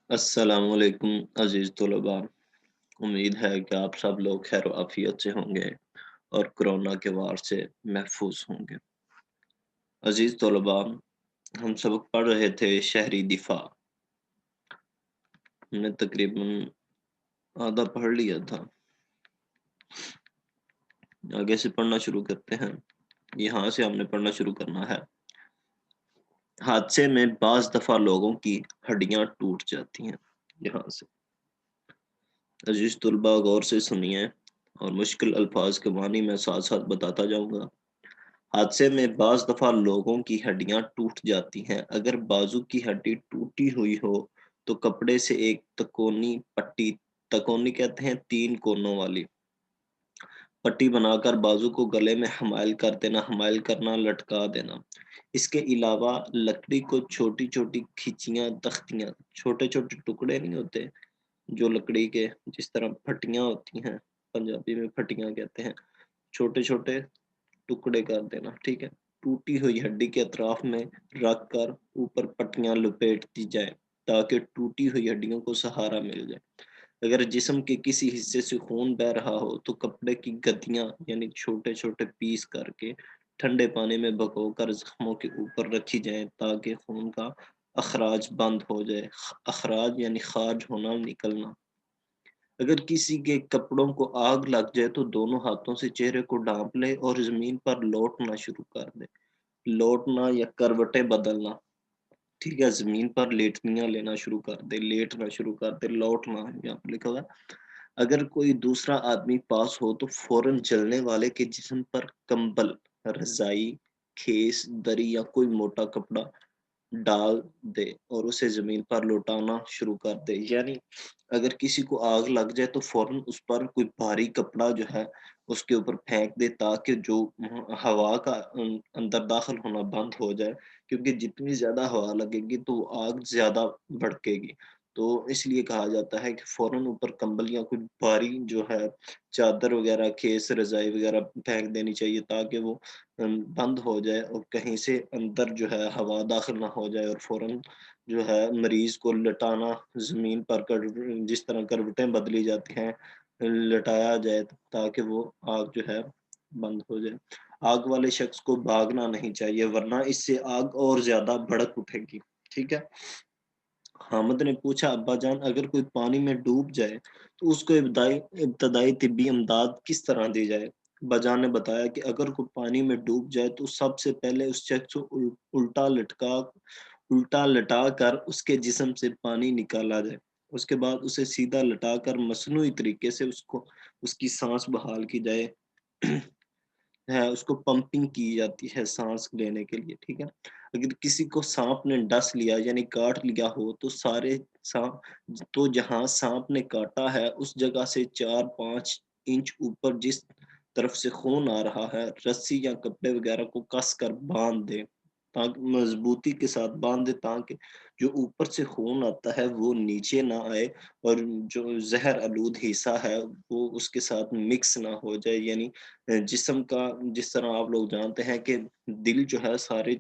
अस्सलाम वालेकुम अजीज़ तलबा। उम्मीद है कि आप सब लोग खैर आफियत से होंगे और कोरोना के वार से महफूज होंगे। अजीज़ तलबा, हम सबक पढ़ रहे थे शहरी दिफा। हमने तकरीबन आधा पढ़ लिया था। आगे से पढ़ना शुरू करते हैं। यहाँ से हमने पढ़ना शुरू करना है। हादसे में बाज़ दफ़ा लोगों की हड्डियाँ टूट जाती हैं। यहाँ से अजीज़ तलबा गौर से सुनिए और मुश्किल अल्फाज के मानी मैं साथ साथ बताता जाऊँगा। हादसे में बाज़ दफ़ा लोगों की हड्डियाँ टूट जाती हैं। अगर बाजू की हड्डी टूटी हुई हो तो कपड़े से एक तकोनी पट्टी, तकोनी कहते हैं 3 कोनों वाली पट्टी बनाकर बाजू को गले में हमायल कर देना, हमायल करना, लटका देना। इसके अलावा लकड़ी को छोटी-छोटी खिंचियाँ, तख्तियाँ, छोटे-छोटे टुकड़े नहीं होते जो लकड़ी के जिस तरह फट्टियाँ होती हैं, पंजाबी में फट्टियाँ कहते हैं, छोटे-छोटे टुकड़े कर देना, ठीक है? टूटी हुई हड्डी के अतराफ में रख कर ऊपर पट्टियाँ लपेट दी जाएँ, ताकि टूटी हुई हड्डियों को सहारा मिल जाए। अगर जिस्म के किसी हिस्से से खून बह रहा हो, तो कपड़े की गद्दियाँ यानी छोटे-छोटे पीस करके ठंडे पानी में भिगोकर ज़ख्मों के ऊपर रखी जाएँ, ताकि खून का अखराज बंद हो जाए। अखराज यानी खारिज होना, निकलना। अगर किसी के कपड़ों को आग लग जाए तो दोनों हाथों से चेहरे को ढाँप ले और ज़मीन पर लौटना शुरू कर दे। लौटना या करवटें बदलना, ठीक है? ज़मीन पर लेटनियाँ लेना शुरू कर दे, लेटना शुरू कर दे, लौटना यहाँ पे लिखा हुआ है। अगर कोई दूसरा आदमी पास हो तो फ़ौरन जलने वाले के जिस्म पर कंबल, रज़ाई, खेस, दरी या कोई मोटा कपड़ा डाल दे और उसे ज़मीन पर लौटाना शुरू कर दे। यानी अगर किसी को आग लग जाए तो फ़ौरन उस पर कोई भारी कपड़ा जो है उसके ऊपर फेंक दे, ताकि जो हवा का अंदर दाखिल होना बंद हो जाए, क्योंकि जितनी ज़्यादा हवा लगेगी तो आग ज़्यादा भड़केगी। तो इसलिए कहा जाता है कि फ़ौरन ऊपर कंबल या कुछ भारी जो है चादर वग़ैरह, खेस, रज़ाई वग़ैरह फेंक देनी चाहिए, ताकि वो बंद हो जाए और कहीं से अंदर जो है हवा दाखिल ना हो जाए, और फ़ौरन जो है मरीज़ को लटाना, ज़मीन पर कर जिस तरह करवटें बदली जाती हैं, लटाया जाए ताकि वो आग जो है बंद हो जाए। आग वाले शख्स को भागना नहीं चाहिए, वरना इससे आग और ज़्यादा भड़क उठेगी, ठीक है? हामिद ने पूछा, अब्बा जान, अगर कोई पानी में डूब जाए तो उसको इब्तदाई तिब्बी इमदाद किस तरह दी जाए? अब्बा जान ने बताया कि अगर कोई पानी में डूब जाए तो सबसे पहले उस शख्स को उल्टा लटा कर उसके जिस्म से पानी निकाला जाए। उसके बाद उसे सीधा लटाकर मसनूई तरीके से उसको उसकी सांस बहाल की जाए। है, उसको पंपिंग की जाती है साँस लेने के लिए, ठीक है? अगर किसी को साँप ने डस लिया यानी काट लिया हो तो जहाँ साँप ने काटा है उस जगह से 4-5 इंच ऊपर जिस तरफ से खून आ रहा है, रस्सी या कपड़े वगैरह को कस कर बाँध दें, ताकि मज़बूती के साथ बाँध दें, ताकि जो ऊपर से खून आता है वो नीचे ना आए और जो ज़हर आलूद हिस्सा है वो उसके साथ मिक्स ना हो जाए। यानी जिस्म का जिस तरह आप लोग जानते हैं कि दिल जो है सारे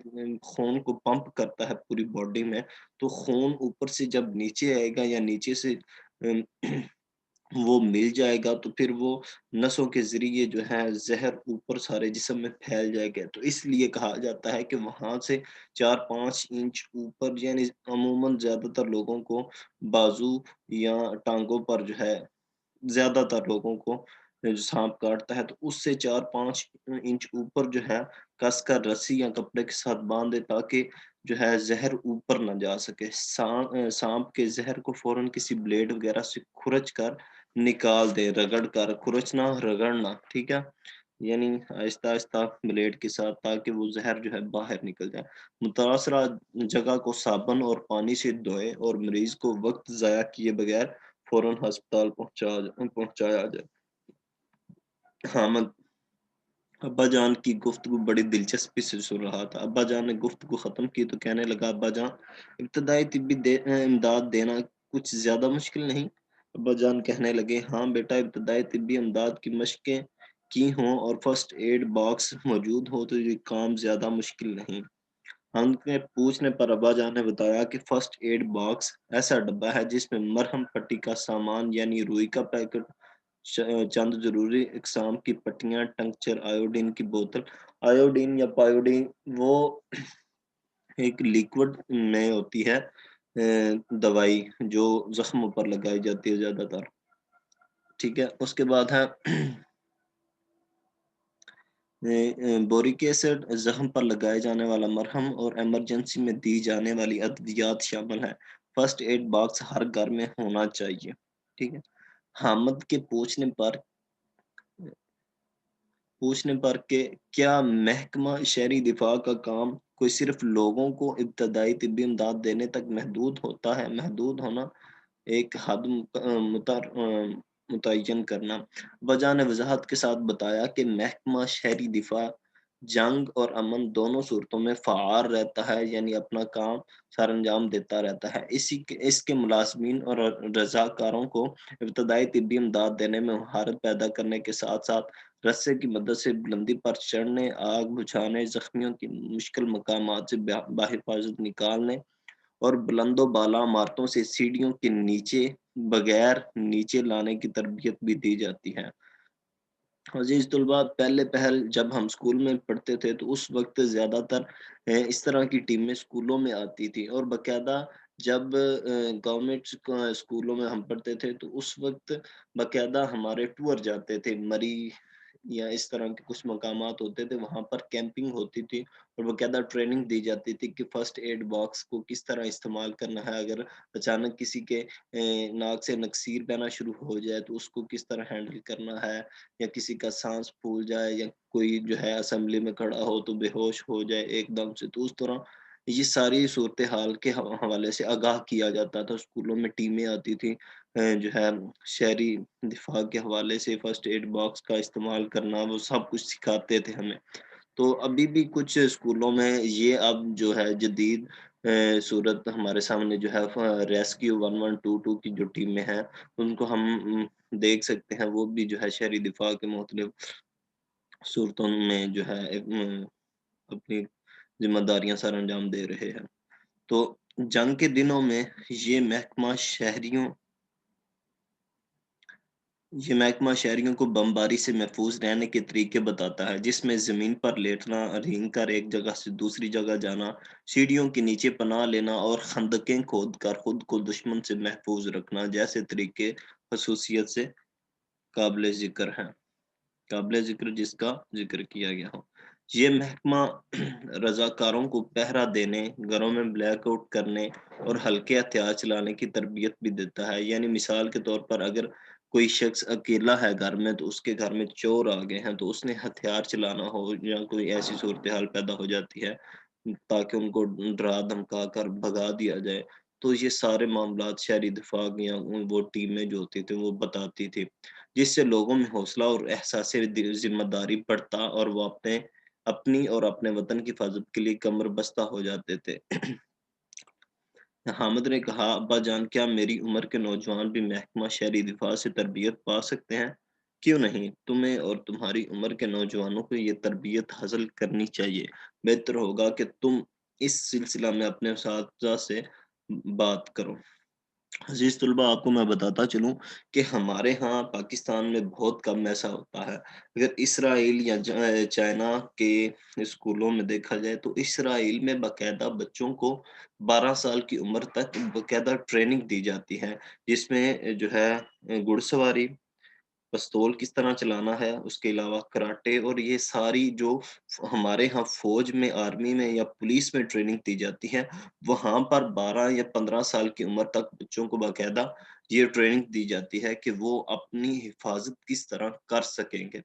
खून को पंप करता है पूरी बॉडी में, तो खून ऊपर से जब नीचे आएगा या नीचे से अम, वो मिल जाएगा तो फिर वो नसों के ज़रिए जो है ज़हर ऊपर सारे जिस्म में फैल जाएगा। तो इसलिए कहा जाता है कि वहाँ से 4-5 इंच ऊपर, यानी अमूमन ज़्यादातर लोगों को बाजू या टाँगों पर जो है, ज़्यादातर लोगों को जो साँप काटता है तो उससे 4-5 इंच ऊपर जो है कसकर रस्सी या कपड़े के साथ बाँध दें, ताकि जो है ज़हर ऊपर ना जा सके। साँप के ज़हर को फ़ौरन किसी ब्लेड वग़ैरह से खुरच कर निकाल दें, रगड़ कर, खुरचना, रगड़ना, ठीक है? यानी आहिस्ता-आहिस्ता ब्लेड के साथ, ताकि वो ज़हर जो है बाहर निकल जाए। मुतासरा जगह को साबुन और पानी से धोएँ और मरीज़ को वक़्त ज़ाया किए बगैर फ़ौरन अस्पताल पहुँचाया जाए। हामिद अब्बा जान की गुफ्तगू बड़ी दिलचस्पी से सुन रहा था। अब्बा जान ने गुफ्तगू ख़त्म की तो कहने लगा, अब्बा जान, इब्तदाई इमदाद देना कुछ ज़्यादा मुश्किल नहीं? अब्बा जान कहने लगे, हाँ बेटा, इब्तदाई तिब्बी इमदाद की मशक़ें की हों और फ़र्स्ट एड बॉक्स मौजूद हो तो ये काम ज़्यादा मुश्किल नहीं। हम के पूछने पर अब्बा जान ने बताया कि फर्स्ट एड बॉक्स ऐसा डब्बा है जिसमें मरहम पट्टी का सामान यानी रुई का पैकेट, चंद जरूरी इकसाम की पट्टियां, टंक्चर, आयोडीन की बोतल। आयोडीन या पायोडीन वो एक लिक्विड में होती है दवाई जो जख्मों पर लगाई जाती है ज्यादातर। ठीक है, उसके बाद है बोरिक एसिड, जख्म पर लगाए जाने वाला मरहम और इमरजेंसी में दी जाने वाली अद्वियात शामिल है। फर्स्ट एड बॉक्स हर घर में होना चाहिए। ठीक है। हामिद के पूछने पर के क्या महकमा शहरी दिफा का काम कोई सिर्फ लोगों को इब्तदाई तिब्बी इमदाद देने तक महदूद होता है? महदूद होना एक हद मुतय्यन करना। वजह ने वजाहत के साथ बताया कि महकमा शहरी दिफा जंग और अमन दोनों सूरतों में फ़आल रहता है, यानी अपना काम सरअंजाम देता रहता है। इसके मुलाज़मीन और रज़ाकारों को इब्तदाई तिब्बी इमदाद देने में महारत पैदा करने के साथ-साथ रस्से की मदद से बुलंदी पर चढ़ने, आग बुझाने, ज़ख्मियों की मुश्किल मकामात से बाहिफाज़त निकालने और बुलंदो-बाला इमारतों से सीढ़ियों के नीचे बगैर नीचे लाने की तरबियत भी दी जाती है। अज़ीज़ तलबा, पहले पहल जब हम स्कूल में पढ़ते थे तो उस वक़्त ज़्यादातर इस तरह की टीमें स्कूलों में आती थी और बाकायदा जब गवर्नमेंट स्कूलों में हम पढ़ते थे तो उस वक़्त बाकायदा हमारे टूर जाते थे। मरी या इस तरह के कुछ मकामात होते थे, वहाँ पर कैंपिंग होती थी और बाकायदा ट्रेनिंग दी जाती थी कि फर्स्ट एड बॉक्स को किस तरह इस्तेमाल करना है। अगर अचानक किसी के नाक से नक्सीर बहना शुरू हो जाए तो उसको किस तरह हैंडल करना है, या किसी का सांस फूल जाए या कोई जो है असेंबली में खड़ा हो तो बेहोश हो जाए एकदम से, तो उस तरह ये सारी सूरत हाल के हवाले से आगाह किया जाता था। स्कूलों में टीमें आती थी जो है शहरी दिफा के हवाले से फर्स्ट एड बॉक्स का इस्तेमाल करना, वो सब कुछ सिखाते थे हमें। तो अभी भी कुछ स्कूलों में ये अब जो है जदीद सूरत हमारे सामने जो है रेस्क्यू 1122 की जो टीमें हैं, उनको हम देख सकते हैं। वो भी जो है शहरी दिफा के मुख्तलिफ सूरतों में जो है अपनी ज़िम्मेदारियाँ सरअंजाम दे रहे हैं। तो जंग के दिनों में ये महकमा शहरियों ये महकमा शहरियों को बमबारी से महफूज रहने के तरीके बताता है, जिसमें ज़मीन पर लेटना, रेंग कर एक जगह से दूसरी जगह जाना, सीढ़ियों के नीचे पनाह लेना और खंदकें खोदकर खुद को दुश्मन से महफूज रखना जैसे तरीके खसूसियत से काबिल ज़िक्र हैं। काबिल ज़िक्र जिसका ज़िक्र किया गया हो। ये महकमा रज़ाकारों को पहरा देने, घरों में ब्लैकआउट करने और हल्के हथियार चलाने की तरबियत भी देता है। यानी मिसाल के तौर पर अगर कोई शख्स अकेला है घर में, तो उसके घर में चोर आ गए हैं, तो उसने हथियार चलाना हो या कोई ऐसी सूरत-हाल पैदा हो जाती है, ताकि उनको डरा-धमका कर भगा दिया जाए। तो ये सारे मामलात शहरी दिफा या वो टीमें जो होती थी, वो बताती थी। जिससे लोगों में हौसला और एहसास ज़िम्मेदारी बढ़ता और वो अपनी और अपने वतन की हिफाज़त के लिए कमर बस्ता हो जाते थे। हामिद ने कहा, अब्बा जान, क्या मेरी उम्र के नौजवान भी महकमा शहरी दिफा से तरबियत पा सकते हैं? क्यों नहीं? तुम्हें और तुम्हारी उम्र के नौजवानों को ये तरबियत हासिल करनी चाहिए। बेहतर होगा कि तुम इस सिलसिला में अपने असातिज़ा से बात करो। अज़ीज़ तलबा, आपको मैं बताता चलूँ कि हमारे यहाँ पाकिस्तान में बहुत कम ऐसा होता है। अगर इसराइल या चाइना के स्कूलों में देखा जाए तो इसराइल में बाकायदा बच्चों को 12 साल की उम्र तक बाकायदा ट्रेनिंग दी जाती है, जिसमें जो है घुड़सवारी, पिस्तौल किस तरह चलाना है, उसके अलावा कराटे और ये सारी जो हमारे यहाँ फ़ौज में, आर्मी में या पुलिस में ट्रेनिंग दी जाती है, वहाँ पर 12 या 15 साल की उम्र तक बच्चों को बाकायदा ये ट्रेनिंग दी जाती है कि वो अपनी हिफाज़त किस तरह कर सकेंगे।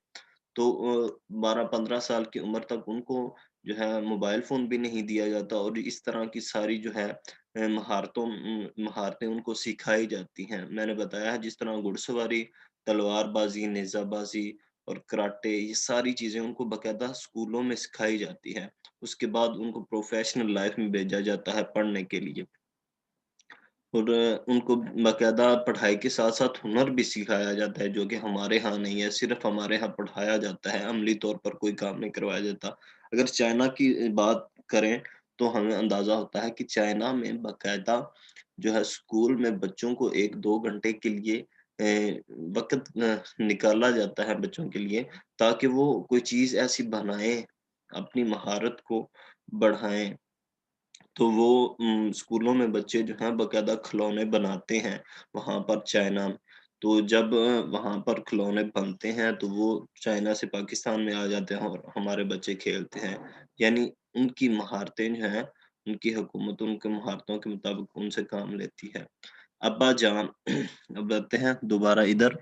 तो 12-15 साल की उम्र तक उनको जो है मोबाइल फ़ोन भी नहीं दिया जाता और इस तरह की सारी जो है महारतें उनको सिखाई जाती हैं। मैंने बताया है जिस तरह घुड़सवारी, तलवारबाज़ी, नेज़ाबाज़ी और कराटे, ये सारी चीज़ें उनको बाकायदा स्कूलों में सिखाई जाती हैं। उसके बाद उनको प्रोफ़ेशनल लाइफ़ में भेजा जाता है पढ़ने के लिए। और उनको बाकायदा पढ़ाई के साथ-साथ हुनर भी सिखाया जाता है, जो कि हमारे यहाँ नहीं है, सिर्फ़ हमारे यहाँ पढ़ाया जाता है, अमली तौर पर कोई काम नहीं करवाया जाता। अगर चाइना की बात करें, تو ہمیں اندازہ ہوتا ہے کہ چائنا میں باقاعدہ جو ہے اسکول میں بچوں کو 1-2 گھنٹے کے لیے وقت نکالا جاتا ہے بچوں کے لیے، تاکہ وہ کوئی چیز ایسی بنائیں، اپنی مہارت کو بڑھائیں۔ تو وہ اسکولوں میں بچے جو ہیں باقاعدہ کھلونے بناتے ہیں وہاں پر چائنا میں۔ تو جب وہاں پر کھلونے بنتے ہیں تو وہ چائنا سے پاکستان میں آ جاتے ہیں اور ہمارے بچے کھیلتے ہیں۔ یعنی ان کی مہارتیں جو ہیں، ان کی حکومت ان کی مہارتوں کے مطابق ان سے کام لیتی ہے۔ ابا جان اب آتے ہیں دوبارہ ادھر۔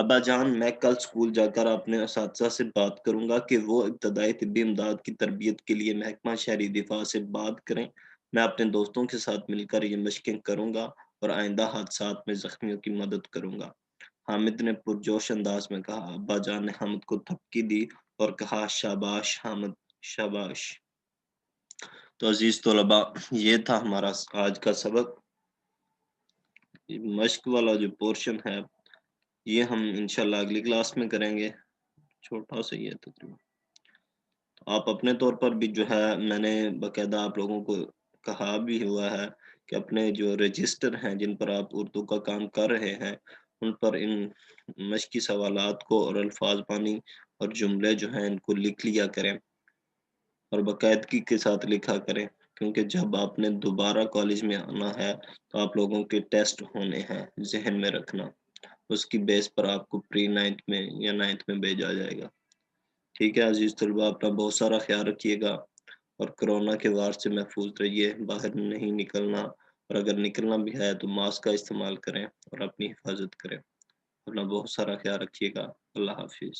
ابا جان، میں کل اسکول جا کر اپنے اساتذہ سے بات کروں گا کہ وہ ابتدائی طبی امداد کی تربیت کے لیے محکمہ شہری دفاع سے بات کریں۔ میں اپنے دوستوں کے ساتھ مل کر یہ مشقیں کروں گا اور آئندہ حادثات میں زخمیوں کی مدد کروں گا۔ حامد نے پرجوش انداز میں کہا۔ ابا جان نے حامد کو تھپکی دی اور کہا، شاباش حامد، شاباش۔ تو عزیز طلباء، یہ تھا ہمارا آج کا سبق۔ مشق والا جو پورشن ہے یہ ہم انشاءاللہ اگلی کلاس میں کریں گے، چھوٹا سا ہی ہے تقریباً۔ آپ اپنے طور پر بھی جو ہے، میں نے باقاعدہ آپ لوگوں کو کہا بھی ہوا ہے کہ اپنے جو رجسٹر ہیں جن پر آپ اردو کا کام کر رہے ہیں ان پر ان مشقی سوالات کو اور الفاظ بانی اور جملے جو ہیں ان کو لکھ لیا کریں اور باقاعدگی کے ساتھ لکھا کریں، کیونکہ جب آپ نے دوبارہ کالج میں آنا ہے تو آپ لوگوں کے ٹیسٹ ہونے ہیں، ذہن میں رکھنا۔ اس کی بیس پر آپ کو پری 9th میں یا 9th میں بھیجا جائے گا۔ ٹھیک ہے عزیز طلباء، اپنا بہت سارا خیال رکھیے گا اور کرونا کے وار سے محفوظ رہیے، باہر نہیں نکلنا، اور اگر نکلنا بھی ہے تو ماسک کا استعمال کریں اور اپنی حفاظت کریں۔ اپنا بہت سارا خیال رکھیے گا۔ اللہ حافظ۔